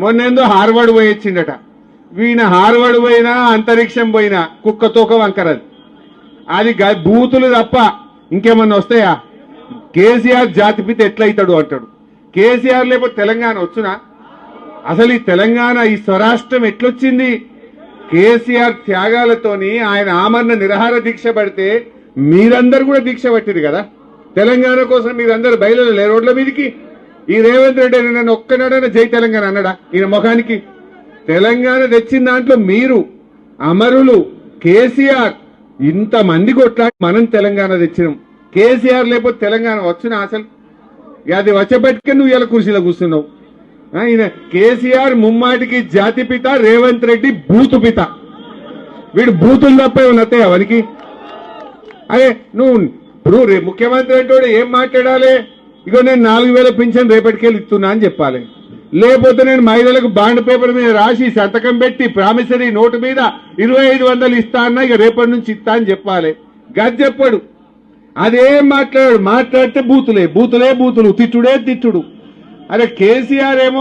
మొన్నేందో Harvard పోయొచ్చిండట. వీణ Harvard పోయినా అంతరిక్షం పోయినా కుక్క తోక వంకరది. అది బూతులు తప్ప ఇంకేమన్నా వస్తాయా? కేసీఆర్ జాతిపిత ఎట్లయితాడు అంటాడు. కేసీఆర్ లేకపోతే తెలంగాణ వచ్చునా? అసలు ఈ తెలంగాణ ఈ స్వరాష్ట్రం ఎట్లొచ్చింది? కేసీఆర్ త్యాగాలతోని ఆయన ఆమరణ నిరాహార దీక్ష పడితే మీరందరూ కూడా దీక్ష పట్టిరు కదా. తెలంగాణ కోసం మీరందరూ బయలుదేరలే రోడ్ల మీదకి. ఈ రేవంత్ రెడ్డి నన్ను ఒక్కనాడైనా జై తెలంగాణ అన్నాడా? ఈయన ముఖానికి తెలంగాణ తెచ్చిన దాంట్లో మీరు అమరులు. కేసీఆర్ ఇంతమంది కొట్లాడి మనం తెలంగాణ తెచ్చినాం. కేసీఆర్ లేకపోతే తెలంగాణ వచ్చునా? అసలు అది వచ్చబట్టికే నువ్వు ఇలా కుర్చీలో కూర్చున్నావు. ఈయన కేసీఆర్ ముమ్మాటికి జాతిపిత, రేవంత్ రెడ్డి బూతు పిత. వీడు బూతులు తప్ప ఏమన్నా వస్తాయా వానికి? అదే నువ్వు ఇప్పుడు ముఖ్యమంత్రి అంటే ఏం మాట్లాడాలి? ఇగో నేను 4,000 పింఛన్ రేపటికెళ్ళి ఇస్తున్నా అని చెప్పాలి. లేకపోతే నేను మహిళలకు బాండ్ పేపర్ మీద రాసి సంతకం పెట్టి ప్రామిసరీ నోటు మీద 2,500 ఇస్తా అన్నా ఇక రేపటి నుంచి ఇస్తా అని చెప్పాలి. గది చెప్పాడు. అదేం మాట్లాడాడు? మాట్లాడితే బూతులే బూతులు, తిట్టుడే తిట్టుడు. అరే కేసీఆర్ ఏమో